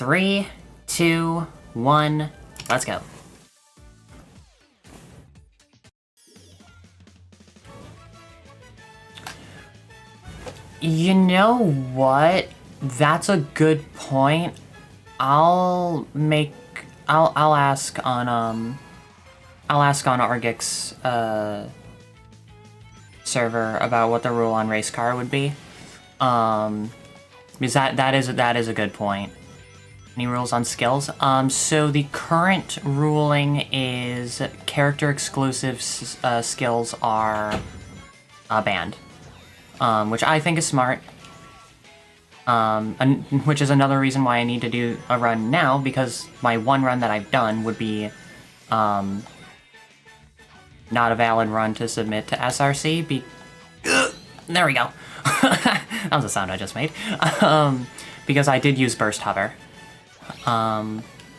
3, 2, 1, let's go. You know what? That's a good point. I'll ask on Argic's server about what the rule on race car would be. Because that is a good point. Any rules on skills? So the current ruling is character exclusive skills are banned. Which I think is smart. Which is another reason why I need to do a run now, because my one run that I've done would be not a valid run to submit to SRC. There we go. That was a sound I just made. Because I did use Burst Hover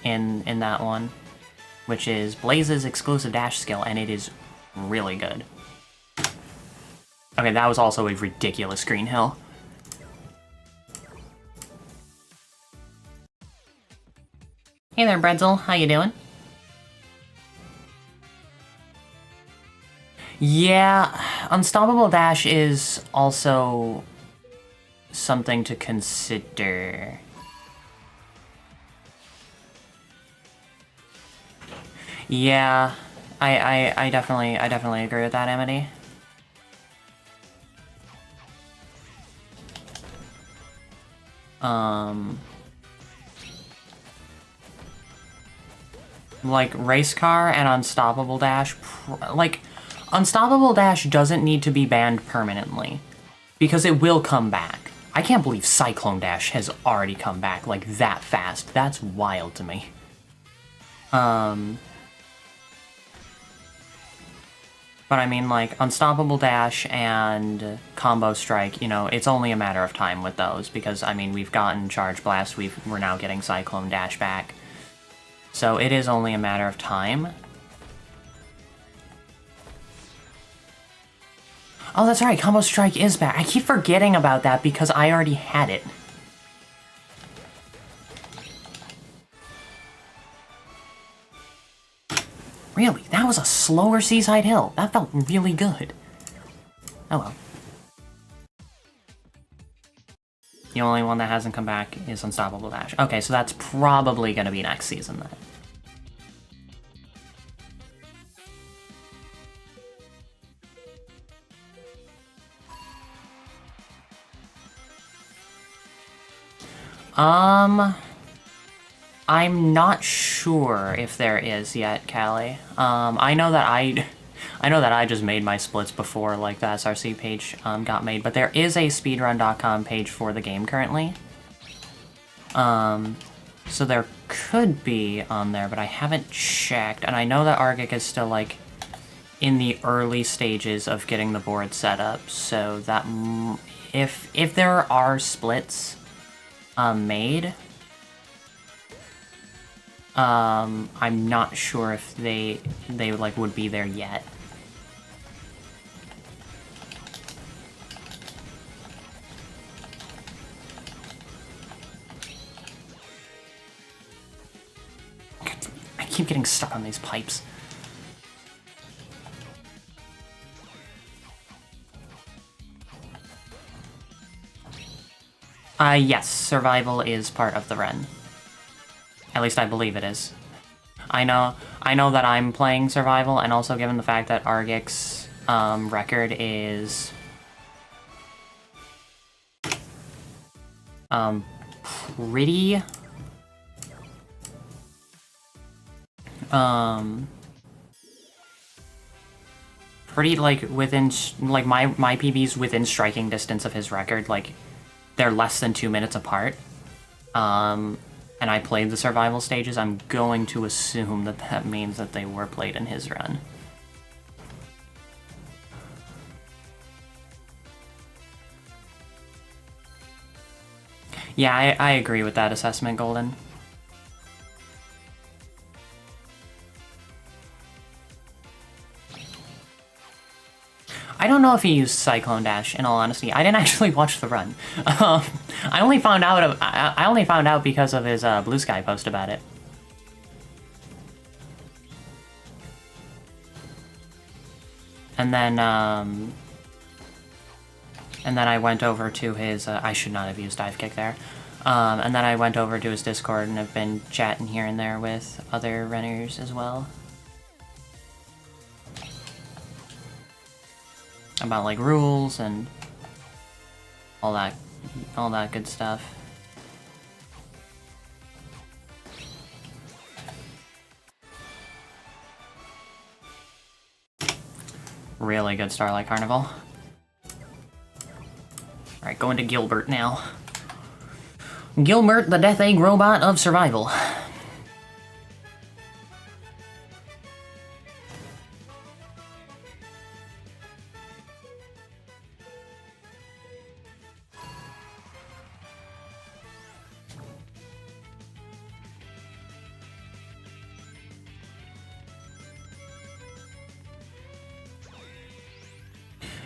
in that one, which is Blaze's exclusive dash skill, and it is really good. Okay, that was also a ridiculous green hill. Hey there, Bretzel. How you doing? Yeah, Unstoppable Dash is also something to consider. Yeah, I definitely agree with that, Amity. Like, Race Car and Unstoppable Dash, like, Unstoppable Dash doesn't need to be banned permanently, because it will come back. I can't believe Cyclone Dash has already come back, like, that fast. That's wild to me. But I mean, like, Unstoppable Dash and Combo Strike, you know, it's only a matter of time with those, because, I mean, we've gotten Charge Blast, we're now getting Cyclone Dash back. So it is only a matter of time. Oh, that's right, Combo Strike is back. I keep forgetting about that because I already had it. Really? That was a slower Seaside Hill. That felt really good. Oh well. The only one that hasn't come back is Unstoppable Dash. Okay, so that's probably gonna be next season then. I'm not sure if there is yet, Callie. I know that I just made my splits before, like, the SRC page got made, but there is a speedrun.com page for the game currently. So there could be on there, but I haven't checked, and I know that Argic is still, like, in the early stages of getting the board set up, so that if there are splits made, I'm not sure if they like would be there yet. I keep getting stuck on these pipes. Yes, survival is part of the run. At least I believe it is. I know that I'm playing survival, and also given the fact that Argic's record is pretty like within, like, my PB's within striking distance of his record, like they're less than 2 minutes apart. And I played the survival stages, I'm going to assume that that means that they were played in his run. Yeah, I agree with that assessment, Golden. I don't know if he used Cyclone Dash, in all honesty. I didn't actually watch the run. I only found out because of his Blue Sky post about it. And then I went over to his, I should not have used Dive Kick there. And then I went over to his Discord and have been chatting here and there with other runners as well. About, like, rules and all that good stuff. Really good Starlight Carnival. Alright, going to Gilbert now. Gilbert, the Death Egg Robot of Survival.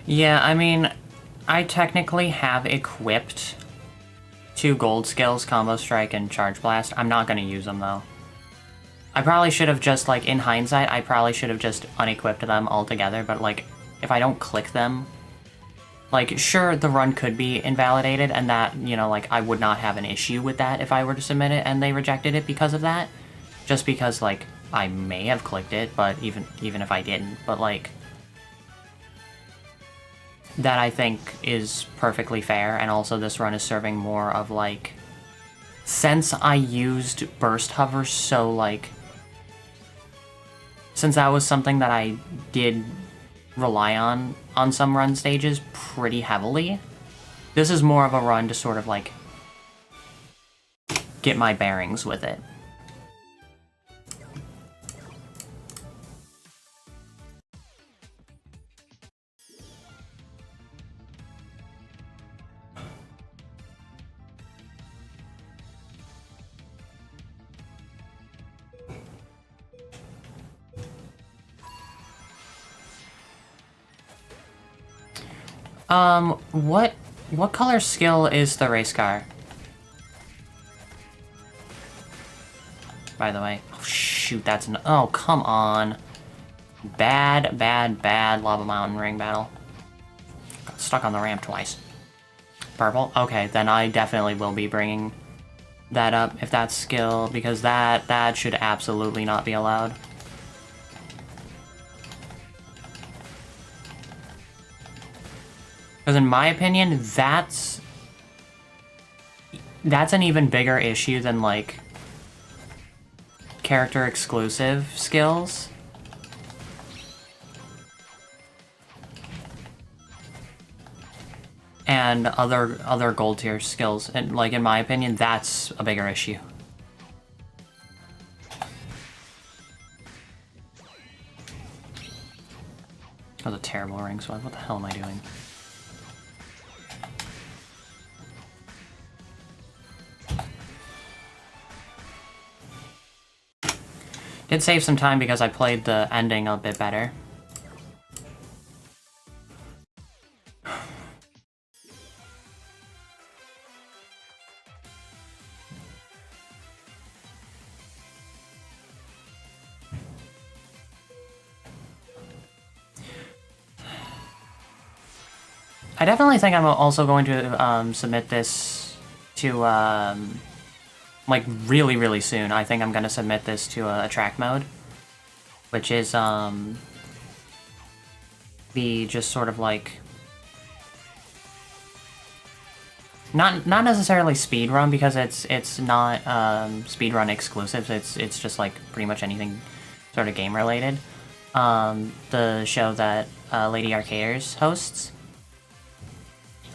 Yeah, I mean, I technically have equipped 2 gold skills, Combo Strike and Charge Blast. I'm not going to use them, though. I probably should have just, like, in hindsight, I probably should have just unequipped them altogether, but, like, if I don't click them, like, sure, the run could be invalidated, and that, you know, like, I would not have an issue with that if I were to submit it and they rejected it because of that. Just because, like, I may have clicked it, but even if I didn't, but, like, that I think is perfectly fair, and also this run is serving more of, like, since I used Burst Hover so, like, since that was something that I did rely on some run stages pretty heavily, this is more of a run to sort of, like, get my bearings with it. What color skill is the race car? By the way. Oh, shoot, that's an... Oh, come on. Bad Lava Mountain ring battle. Got stuck on the ramp twice. Purple? Okay, then I definitely will be bringing that up if that's skill, because that should absolutely not be allowed. Because in my opinion, that's an even bigger issue than, like, character exclusive skills. And other gold tier skills. And, like, in my opinion, that's a bigger issue. That was a terrible ring swipe. What the hell am I doing? Did save some time because I played the ending a bit better. I definitely think I'm also going to submit this to, like, really soon. I think I'm going to submit this to a track mode, which is, be just sort of like... Not necessarily speedrun, because it's not speedrun exclusive. It's just, like, pretty much anything sort of game related. The show that Lady Arcaders hosts.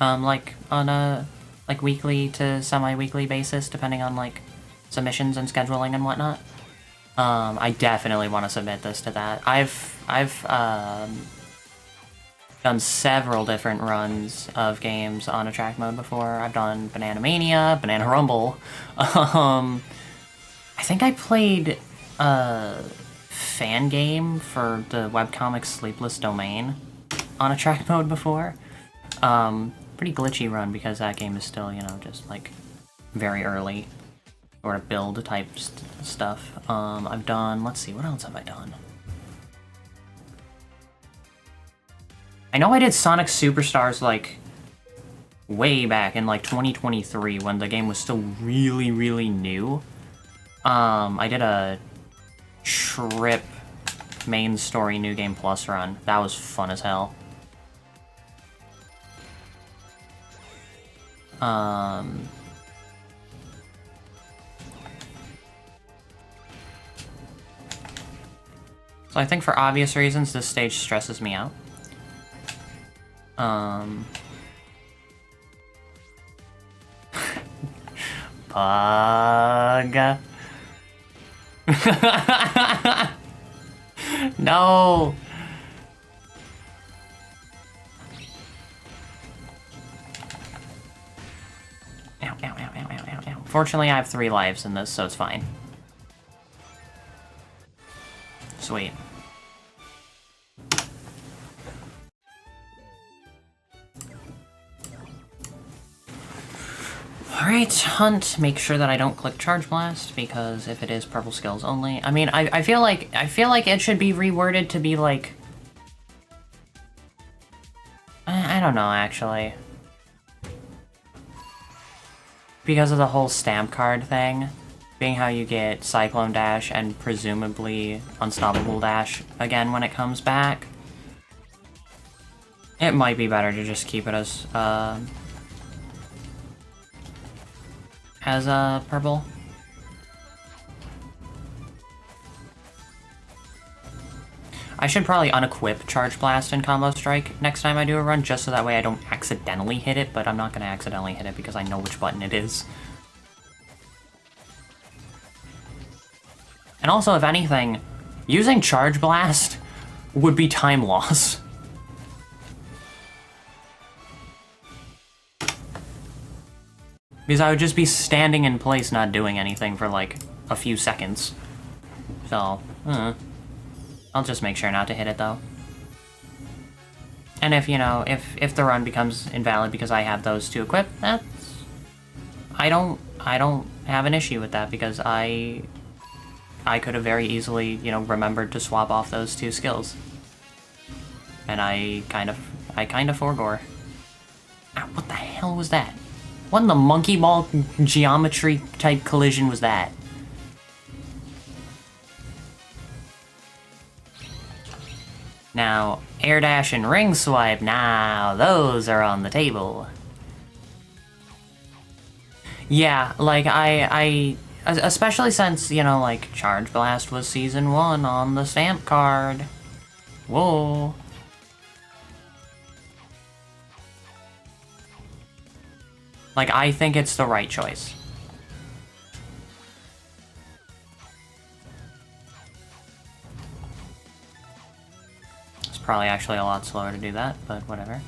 Like, on a, like, weekly to semi-weekly basis, depending on, like, submissions and scheduling and whatnot. I definitely want to submit this to that. I've done several different runs of games on a track mode before. I've done Banana Mania, Banana Rumble. I think I played a fan game for the webcomic Sleepless Domain. on a track mode before. Pretty glitchy run because that game is still, you know, just like very early or build type stuff. I've done, let's see, what else have I done? I know I did Sonic Superstars like way back in like 2023 when the game was still really, really new. I did a trip main story New Game Plus run. That was fun as hell. So I think for obvious reasons, this stage stresses me out. Bug. No! Ow, ow, ow, ow, ow, ow, ow. Fortunately, I have 3 lives in this, so it's fine. Sweet. Alright, hunt. Make sure that I don't click Charge Blast, because if it is purple skills only... I mean, I feel like it should be reworded to be like... I don't know, actually. Because of the whole stamp card thing, being how you get Cyclone Dash and presumably Unstoppable Dash again when it comes back, it might be better to just keep it as purple. I should probably unequip Charge Blast and Combo Strike next time I do a run, just so that way I don't accidentally hit it, but I'm not going to accidentally hit it because I know which button it is. And also, if anything, using Charge Blast would be time loss. Because I would just be standing in place not doing anything for like a few seconds. So, I'll just make sure not to hit it though. And if, you know, if the run becomes invalid because I have those 2 equipped, that's... I don't have an issue with that because I could have very easily, you know, remembered to swap off those 2 skills. And I kind of forgore. Ow, what the hell was that? What in the monkey ball geometry type collision was that? Now, air dash and ring swipe, now those are on the table. Yeah, like I especially since, you know, like Charge Blast was Season 1 on the stamp card. Whoa. Like, I think it's the right choice. It's probably actually a lot slower to do that, but whatever.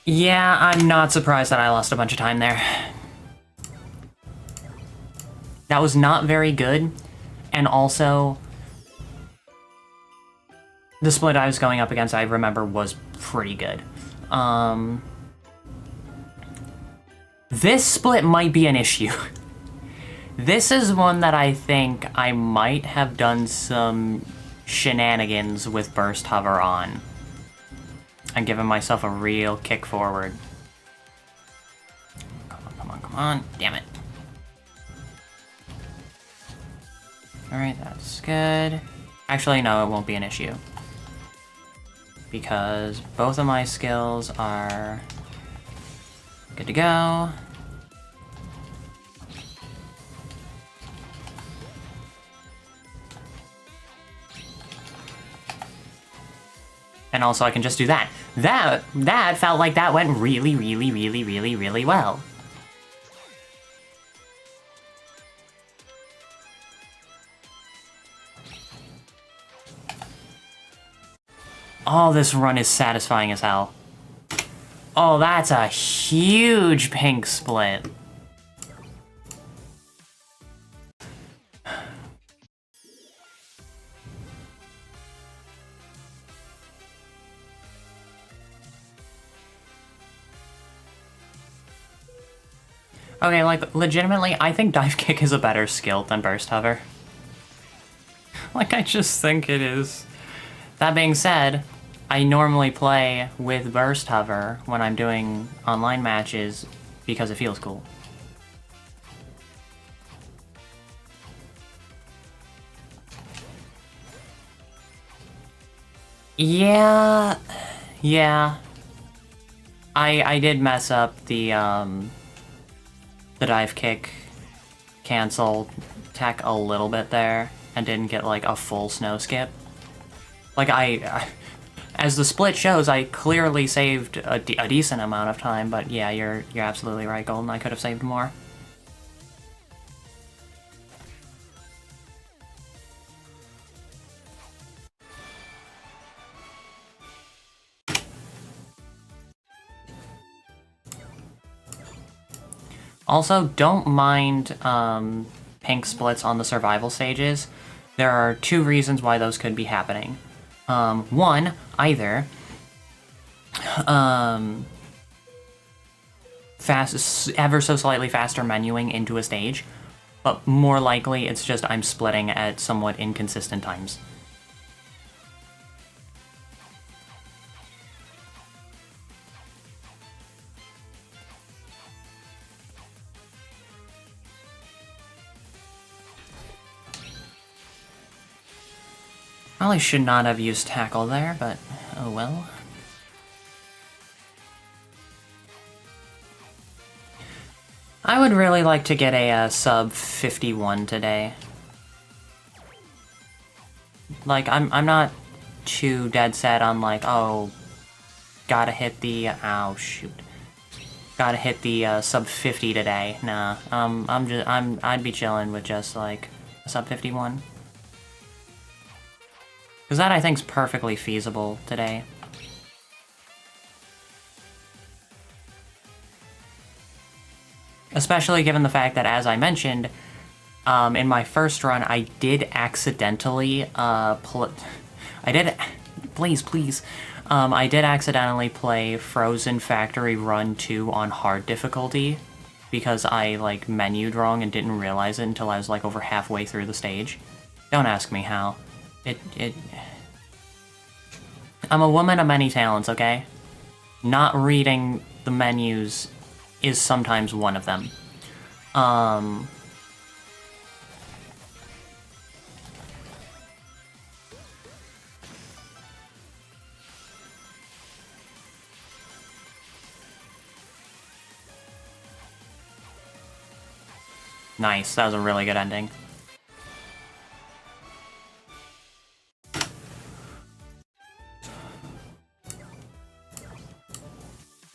Yeah, I'm not surprised that I lost a bunch of time there. That was not very good, and also... the split I was going up against, I remember, was pretty good. This split might be an issue. This is one that I think I might have done some shenanigans with Burst Hover on. I'm giving myself a real kick forward. Come on, come on, come on. Damn it. Alright, that's good. Actually, no, it won't be an issue. Because both of my skills are good to go. And also I can just do that. That felt like that went really, really, really, really, really well. Oh, this run is satisfying as hell. Oh, that's a huge pink split. Okay, like, legitimately, I think Dive Kick is a better skill than Burst Hover. Like, I just think it is. That being said, I normally play with Burst Hover when I'm doing online matches because it feels cool. Yeah. I did mess up the dive kick cancel tech a little bit there and didn't get like a full snow skip. Like as the split shows, I clearly saved a decent amount of time, but yeah, you're absolutely right, Golden. I could have saved more. Also, don't mind pink splits on the survival stages. There are two reasons why those could be happening. One, either ever so slightly faster menuing into a stage, but more likely it's just I'm splitting at somewhat inconsistent times. Probably should not have used tackle there, but oh well. I would really like to get a sub 51 today. Like, I'm not too dead set on like, oh, gotta hit the, oh shoot. Gotta hit the sub 50 today. Nah, I'd be chilling with just like a sub 51. Because that, I think, is perfectly feasible today. Especially given the fact that, as I mentioned, in my first run, I did accidentally, I did accidentally play Frozen Factory Run 2 on hard difficulty because I, like, menued wrong and didn't realize it until I was, like, over halfway through the stage. Don't ask me how. I'm a woman of many talents, okay? Not reading the menus is sometimes one of them. Nice, that was a really good ending.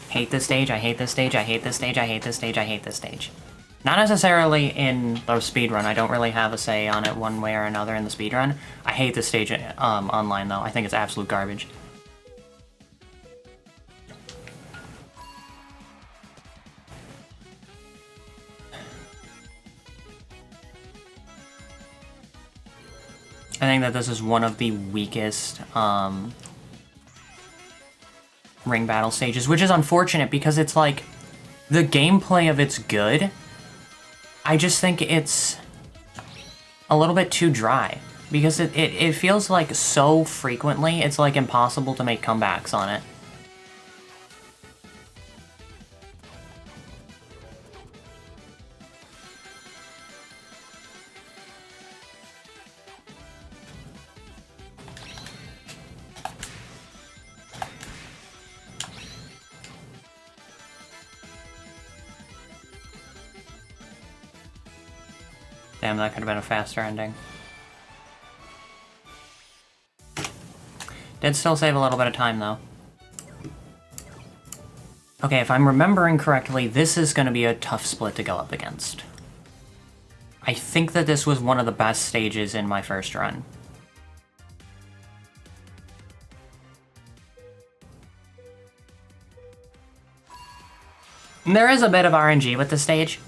Hate this stage, I hate this stage, I hate this stage, I hate this stage, I hate this stage. Not necessarily in the speedrun, I don't really have a say on it one way or another in the speedrun. I hate this stage online though, I think it's absolute garbage. I think that this is one of the weakest ring battle stages, which is unfortunate because it's like, the gameplay of it's good. I just think it's a little bit too dry because it feels like so frequently it's like impossible to make comebacks on it. Damn, that could have been a faster ending. Did still save a little bit of time, though. Okay, if I'm remembering correctly, this is going to be a tough split to go up against. I think that this was one of the best stages in my first run. There is a bit of RNG with the stage.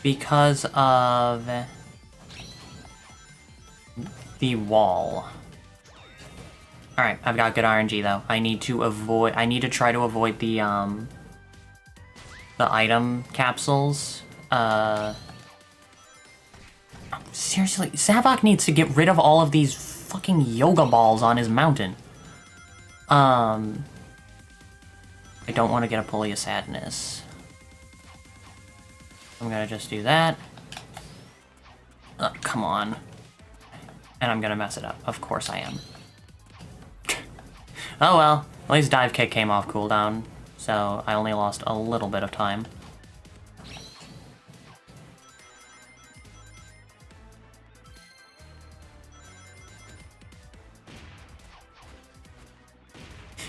Because of the wall. Alright, I've got good RNG though. I need to try to avoid the item capsules. Seriously, Zavok needs to get rid of all of these fucking yoga balls on his mountain. I don't want to get a pulley of sadness. I'm gonna just do that. Come on. And I'm gonna mess it up. Of course I am. Oh well, at least dive kick came off cooldown, so I only lost a little bit of time.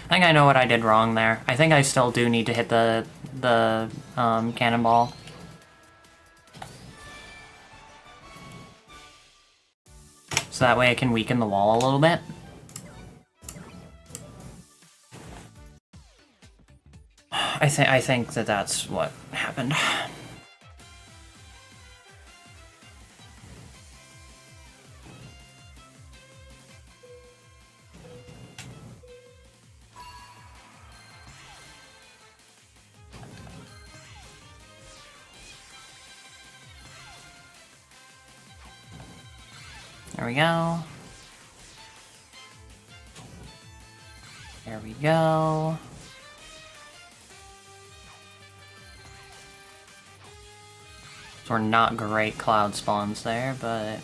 I think I know what I did wrong there. I think I still do need to hit the cannonball. So that way I can weaken the wall a little bit. I think that that's what happened. There we go. There we go. So we're not great cloud spawns there, but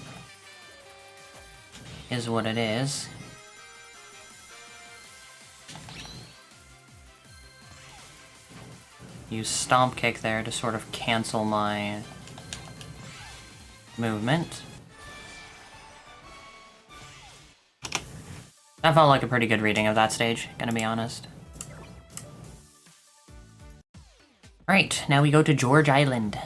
is what it is. Use Stomp Kick there to sort of cancel my movement. That felt like a pretty good reading of that stage, gonna be honest. Alright, now we go to George Island.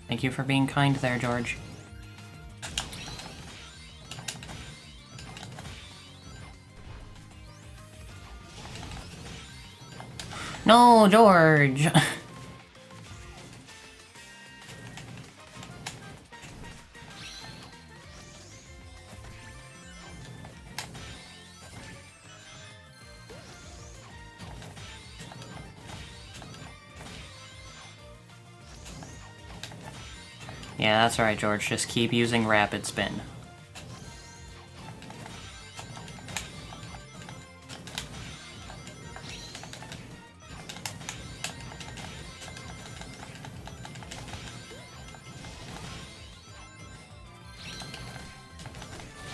Thank you for being kind there, George. No, George! Yeah, that's right, George. Just keep using Rapid Spin.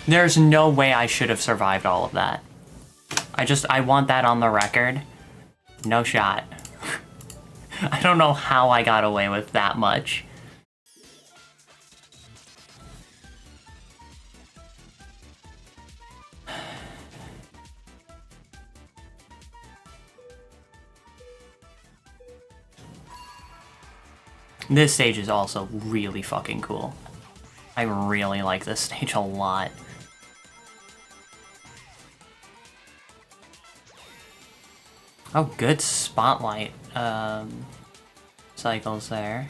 There's no way I should have survived all of that. I want that on the record. No shot. I don't know how I got away with that much. This stage is also really fucking cool. I really like this stage a lot. Oh, good spotlight cycles there.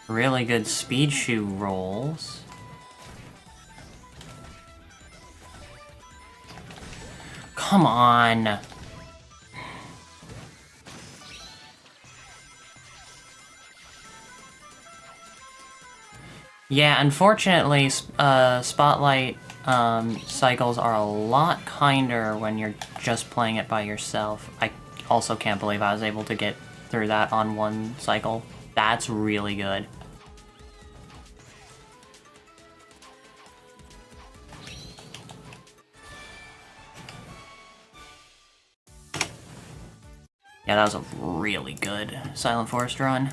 Really good speed shoe rolls. Come on! Yeah, unfortunately, spotlight cycles are a lot kinder when you're just playing it by yourself. I also can't believe I was able to get through that on one cycle. That's really good. Yeah, that was a really good Silent Forest run.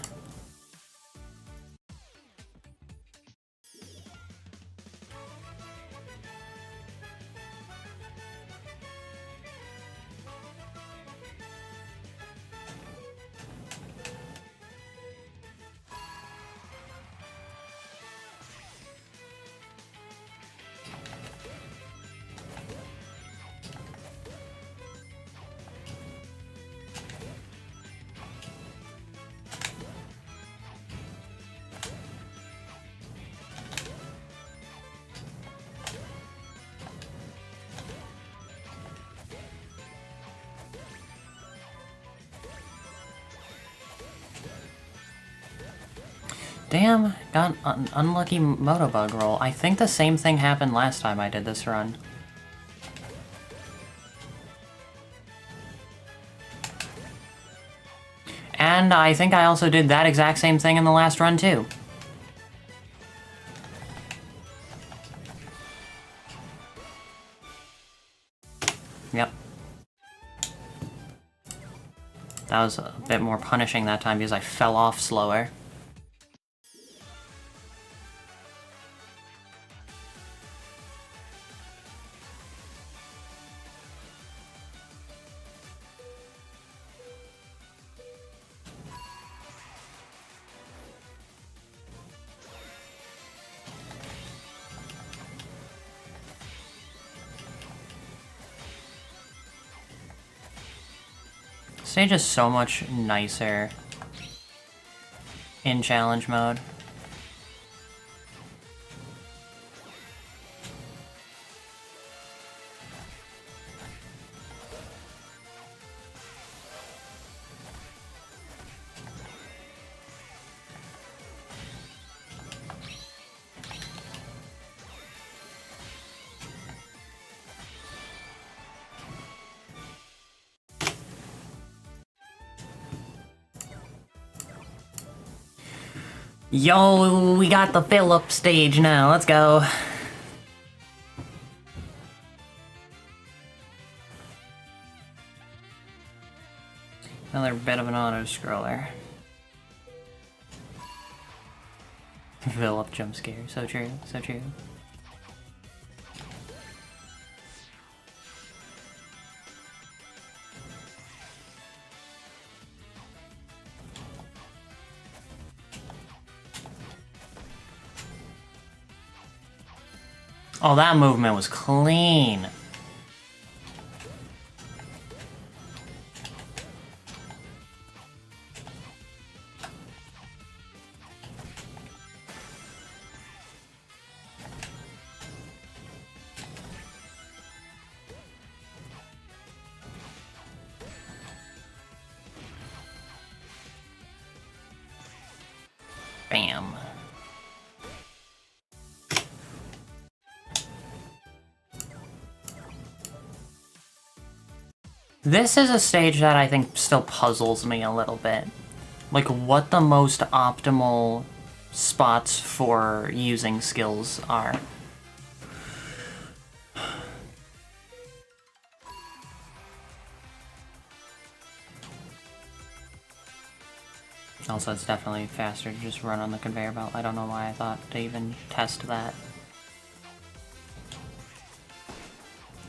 Damn, got an unlucky Motobug roll. I think the same thing happened last time I did this run. And I think I also did that exact same thing in the last run, too. Yep. That was a bit more punishing that time because I fell off slower. Stage is so much nicer in challenge mode. Yo, we got the fill-up stage now. Let's go. Another bit of an auto-scroller. Fill-up jump scare. So true, so true. Oh, that movement was clean. Bam. This is a stage that I think still puzzles me a little bit. Like, what the most optimal spots for using skills are. Also, it's definitely faster to just run on the conveyor belt. I don't know why I thought to even test that.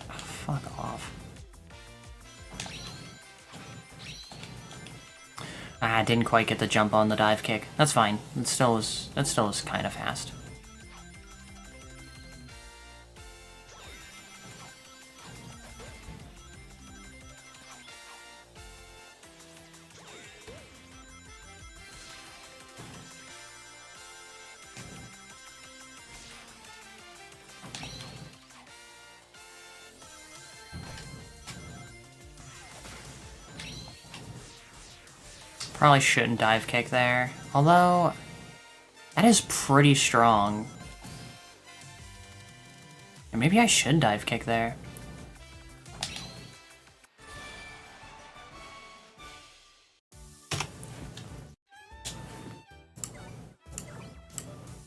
Oh, fuck off. Ah, I didn't quite get the jump on the dive kick. That's fine. It still was kind of fast. Probably shouldn't dive kick there. Although, that is pretty strong. And maybe I should dive kick there.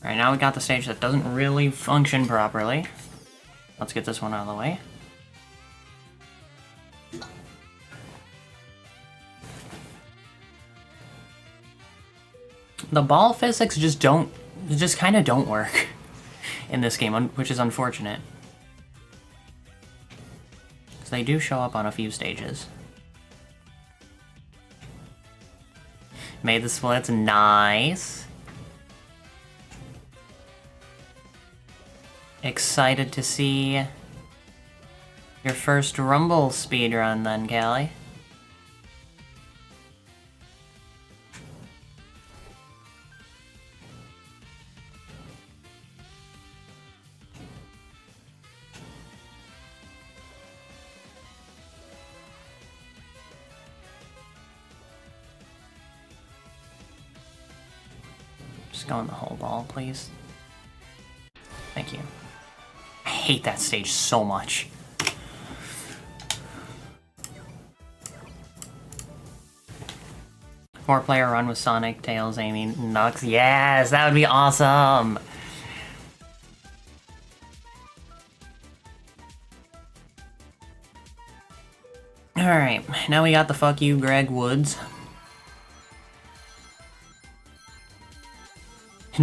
Alright, now we got the stage that doesn't really function properly. Let's get this one out of the way. The ball physics just kind of don't work in this game, which is unfortunate. Because they do show up on a few stages. Made the splits, nice. Excited to see your first Rumble speedrun then, Callie. Just go in the whole ball, please. Thank you. I hate that stage so much. Four-player run with Sonic, Tails, Amy, Nux. Yes, that would be awesome! Alright, now we got the fuck you, Greg Woods.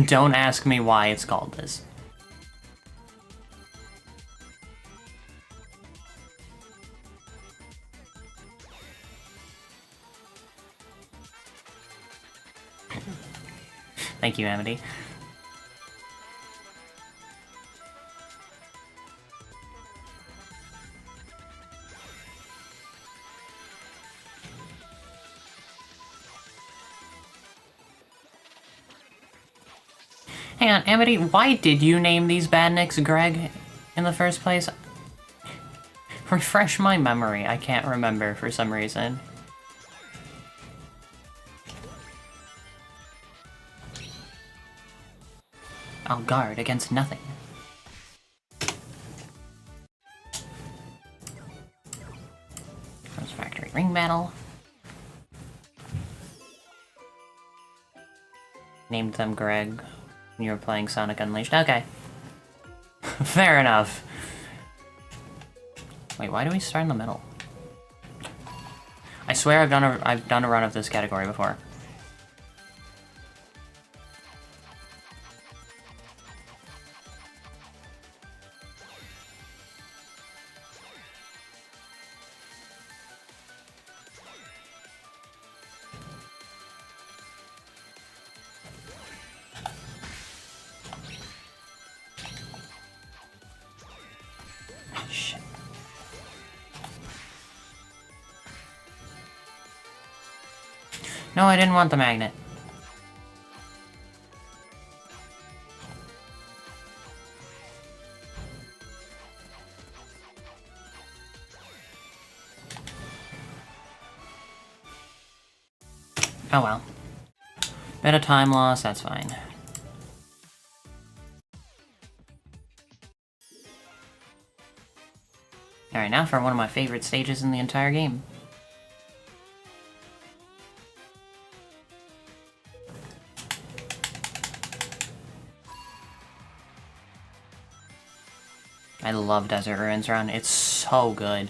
Don't ask me why it's called this. Thank you, Amity. Hang on, Amity, why did you name these badniks Greg in the first place? Refresh my memory, I can't remember for some reason. I'll guard against nothing. First factory ring battle. Named them Greg. You were playing Sonic Unleashed. Okay. Fair enough. Wait, why do we start in the middle? I swear I've done a run of this category before. Shit. No, I didn't want the magnet. Oh well. Bit of time loss, that's fine. Alright, now for one of my favorite stages in the entire game. I love Desert Ruins Run, it's so good.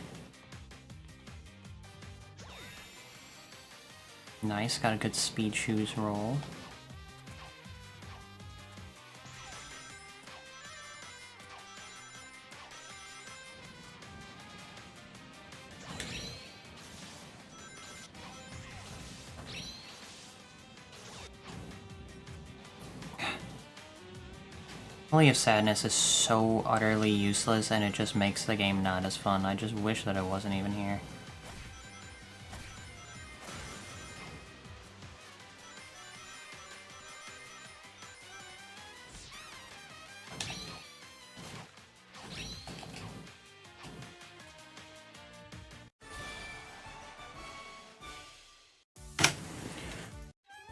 Nice, got a good speed shoes roll. Holy of Sadness is so utterly useless and it just makes the game not as fun. I just wish that it wasn't even here.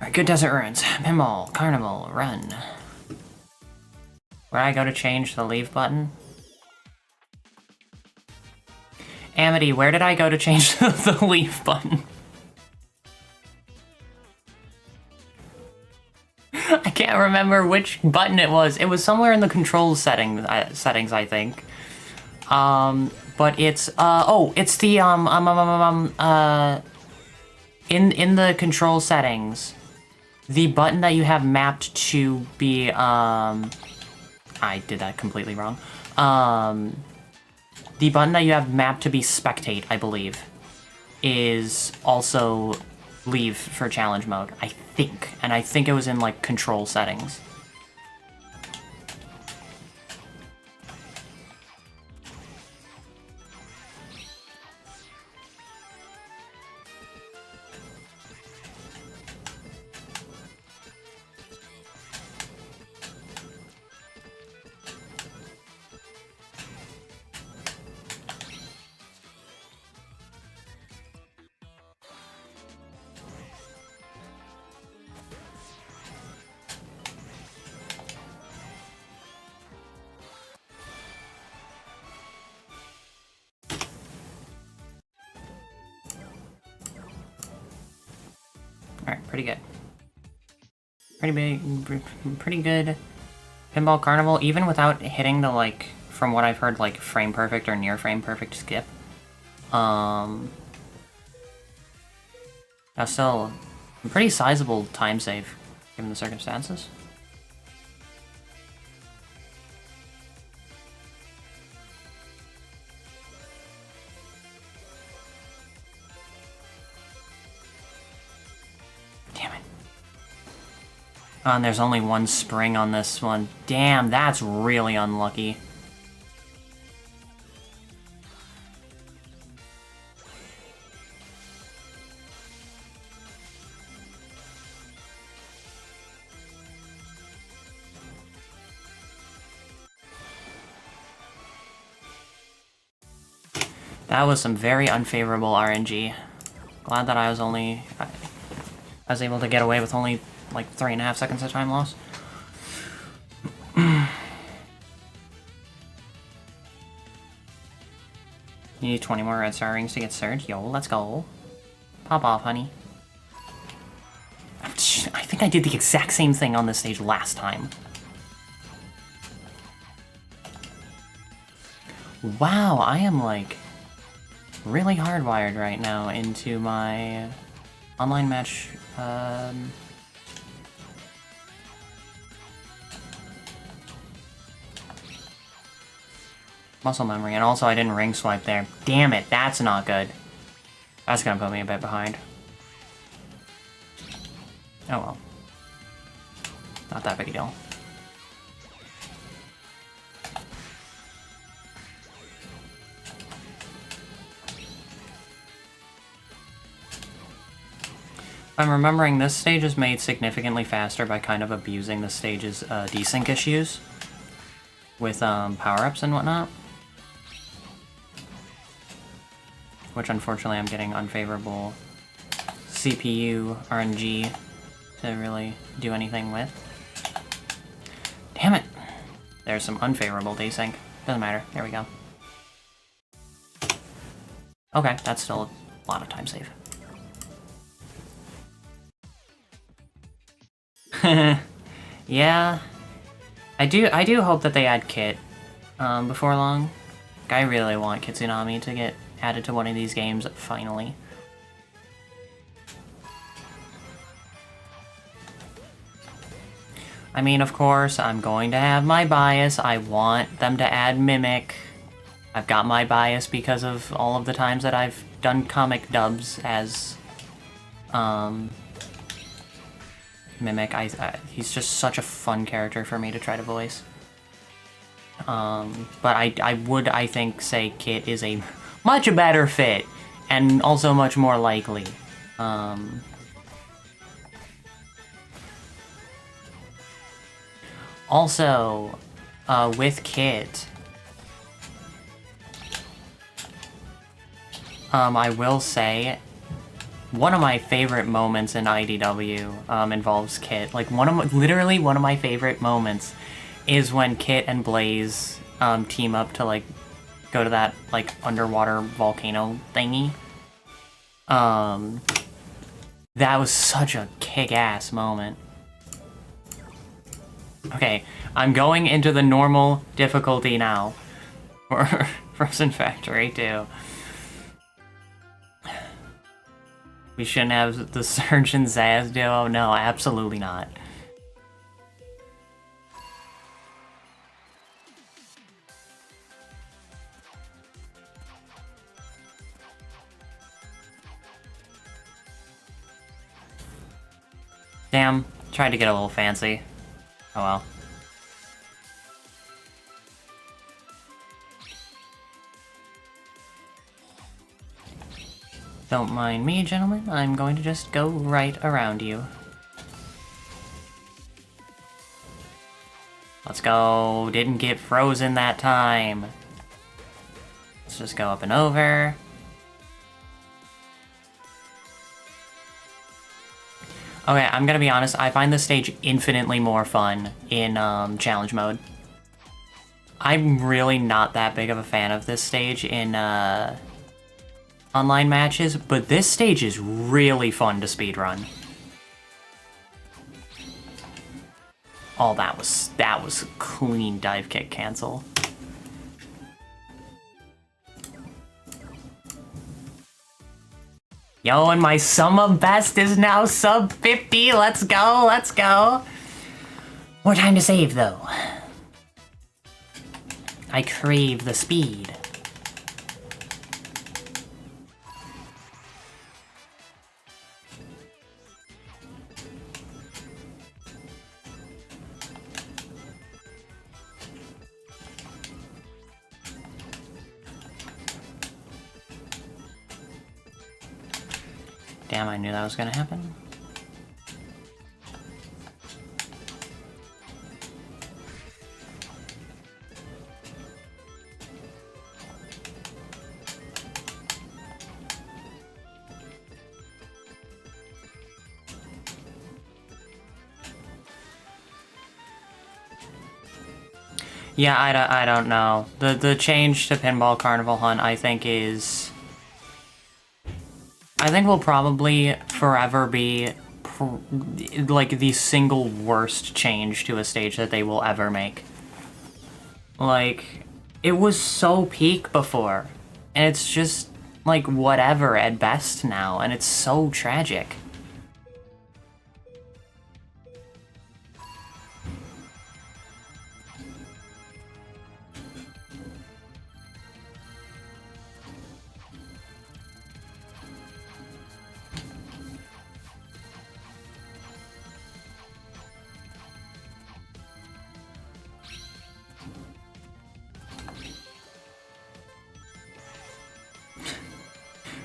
Alright, good Desert Ruins. Pinball, Carnival, Run. Where I go to change the leave button? Amity, where did I go to change the leave button? I can't remember which button it was. It was somewhere in the controls settings, I think. But it's, oh, it's the, in the control settings. The button that you have mapped to be, I did that completely wrong. The button that you have mapped to be spectate, I believe, is also leave for challenge mode, I think. And I think it was in, like, control settings. Alright, pretty good. Pretty good Pinball Carnival, even without hitting the, like, from what I've heard, like, frame perfect or near frame perfect skip. That's still a pretty sizable time save, given the circumstances. Oh, and there's only one spring on this one. Damn, that's really unlucky. That was some very unfavorable RNG. Glad that I was able to get away with only like 3.5 seconds of time loss. You need 20 more red star rings to get surge. Yo, let's go. Pop off, honey. I think I did the exact same thing on this stage last time. Wow, I am like really hardwired right now into my online match muscle memory, and also I didn't ring swipe there. Damn it, that's not good. That's gonna put me a bit behind. Oh well. Not that big a deal. I'm remembering this stage is made significantly faster by kind of abusing the stage's desync issues with power-ups and whatnot. Which unfortunately I'm getting unfavorable CPU RNG to really do anything with. Damn it! There's some unfavorable desync. Doesn't matter. There we go. Okay, that's still a lot of time save. Yeah. I do hope that they add Kit before long. I really want Kitsunami to get added to one of these games finally. I mean, of course, I'm going to have my bias. I want them to add Mimic. I've got my bias because of all of the times that I've done comic dubs as Mimic. He's just such a fun character for me to try to voice. But I think, say Kit is a much better fit, and also much more likely. Also, with Kit, I will say, one of my favorite moments in IDW involves Kit. Like, literally one of my favorite moments is when Kit and Blaze team up to, like, go to that, like, underwater volcano thingy. That was such a kick-ass moment. Okay, I'm going into the normal difficulty now for Frozen Factory 2. We shouldn't have the Surge and Zaz duo? No, absolutely not. Damn, tried to get a little fancy. Oh well. Don't mind me, gentlemen. I'm going to just go right around you. Let's go. Didn't get frozen that time. Let's just go up and over. Okay, I'm gonna be honest. I find this stage infinitely more fun in challenge mode. I'm really not that big of a fan of this stage in online matches, but this stage is really fun to speedrun. Oh, that was a clean dive kick cancel. Yo, and my sum of best is now sub 50. Let's go, let's go. More time to save, though. I crave the speed. Damn, I knew that was gonna happen. Yeah, I don't know. The change to Pinball Carnival Hunt, I think will probably forever be like the single worst change to a stage that they will ever make. Like, it was so peak before, and it's just like whatever at best now, and it's so tragic.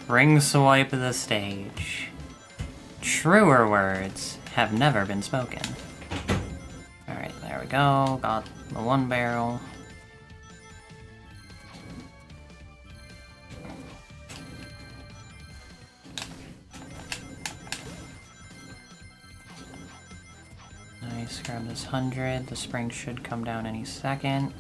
Ring swipe the stage. Truer words have never been spoken. Alright, there we go. Got the one barrel. Nice, grab this 100. The spring should come down any second.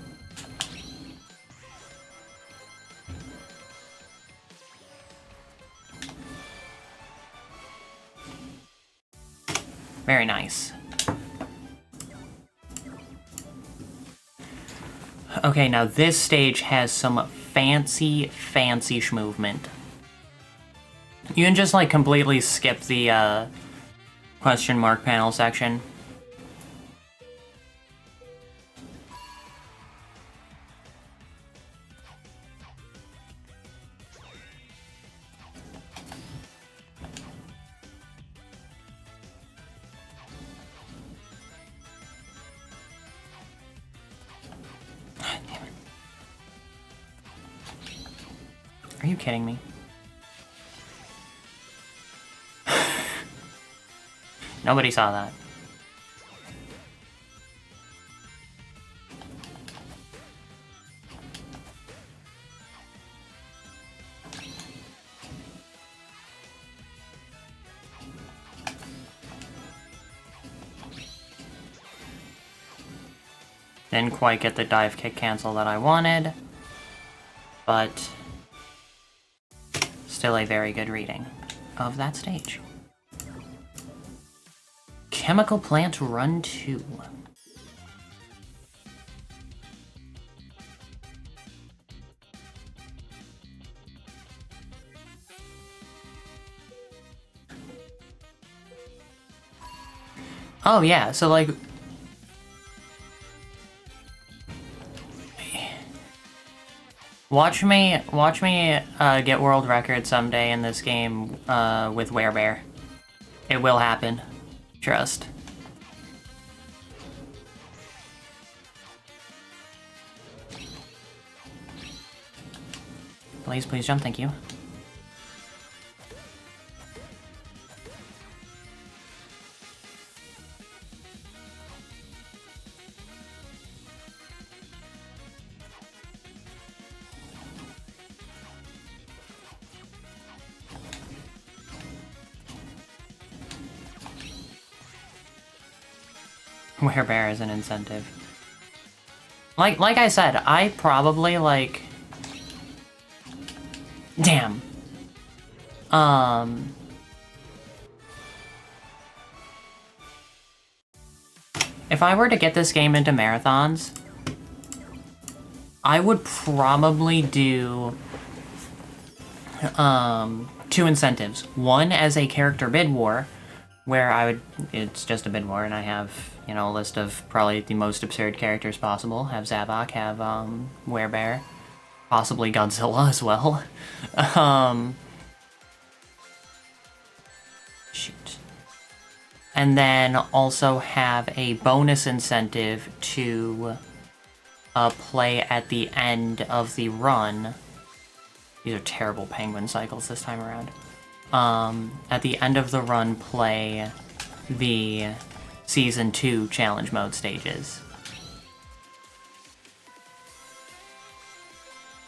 Very nice. Okay, now this stage has some fancy movement. You can just like completely skip the question mark panel section. Are you kidding me? Nobody saw that. Didn't quite get the dive kick cancel that I wanted, but still a very good reading of that stage. Chemical Plant Run 2. Oh yeah, so like... Watch me get world record someday in this game with Werebear. It will happen. Trust. Please, please jump, thank you. Werebear is an incentive. Like I said, I probably, like... Damn. If I were to get this game into marathons, I would probably do, two incentives. One as a character bid war, where I would... It's just a bid war, and I have, you know, a list of probably the most absurd characters possible. Have Zavok, have, Werebear, possibly Godzilla as well. Shoot. And then also have a bonus incentive to play at the end of the run. These are terrible penguin cycles this time around. At the end of the run, play the Season 2 challenge mode stages.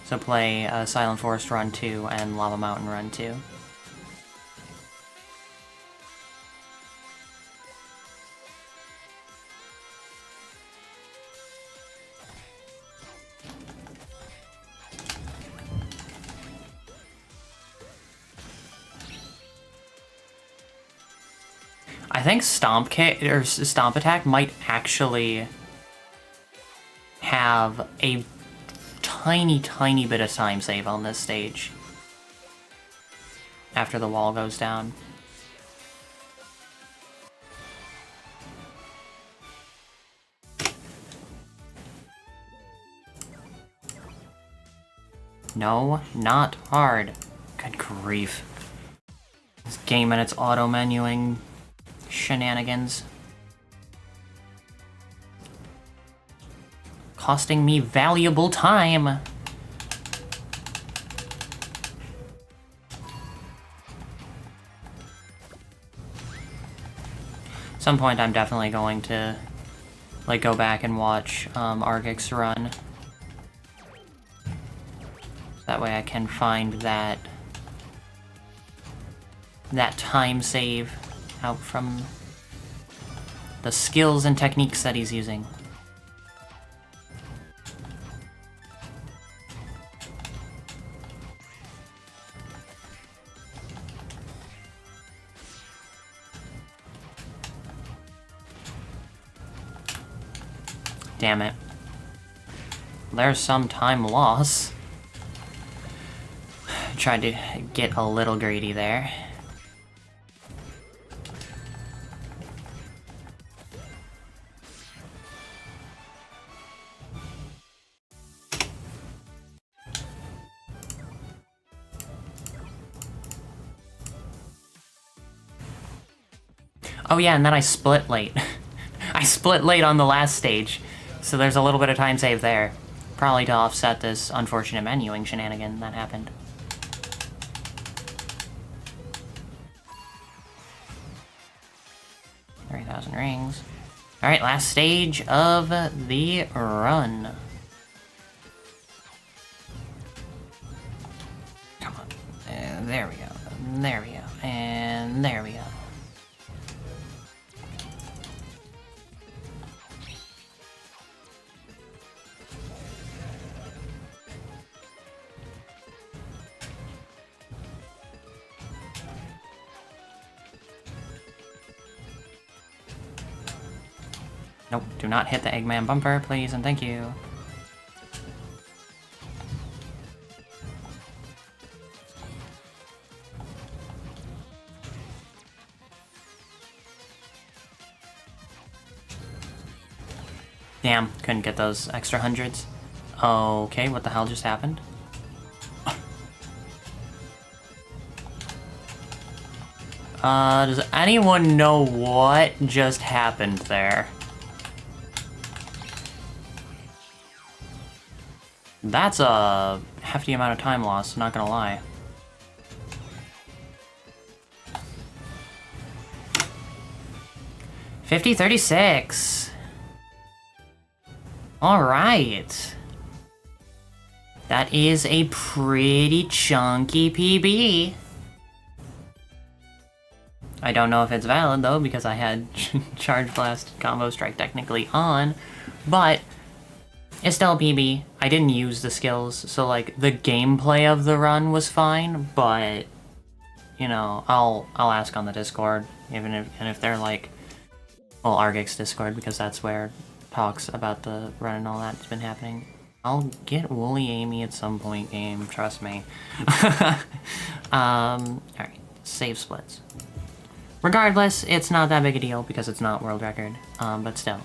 So play Silent Forest Run 2 and Lava Mountain Run 2. I think Stomp Kick or Stomp Attack might actually have a tiny bit of time save on this stage after the wall goes down. No, not hard. Good grief. This game and its auto-menuing shenanigans. Costing me valuable time. At some point I'm definitely going to like go back and watch Argic's run. That way I can find that time save out from the skills and techniques that he's using. Damn it. There's some time loss. Tried to get a little greedy there. Oh yeah, and then I split late. I split late on the last stage, so there's a little bit of time save there. Probably to offset this unfortunate menuing shenanigan that happened. Rings. Alright, last stage of the run. Come on. And there we go. There we go. And there we go. Nope, do not hit the Eggman bumper, please, and thank you. Damn, couldn't get those extra hundreds. Okay, what the hell just happened? Does anyone know what just happened there? That's a hefty amount of time lost, not gonna lie. $50.36. Alright. That is a pretty chunky PB. I don't know if it's valid though, because I had Charge Blast Combo Strike technically on, but it's still a PB. I didn't use the skills, so like the gameplay of the run was fine, but you know, I'll ask on the Discord, even if they're like, well, Argix Discord, because that's where talks about the run and all that's been happening. I'll get Woolly Amy at some point game, trust me. Alright, save splits. Regardless, it's not that big a deal because it's not world record, but still.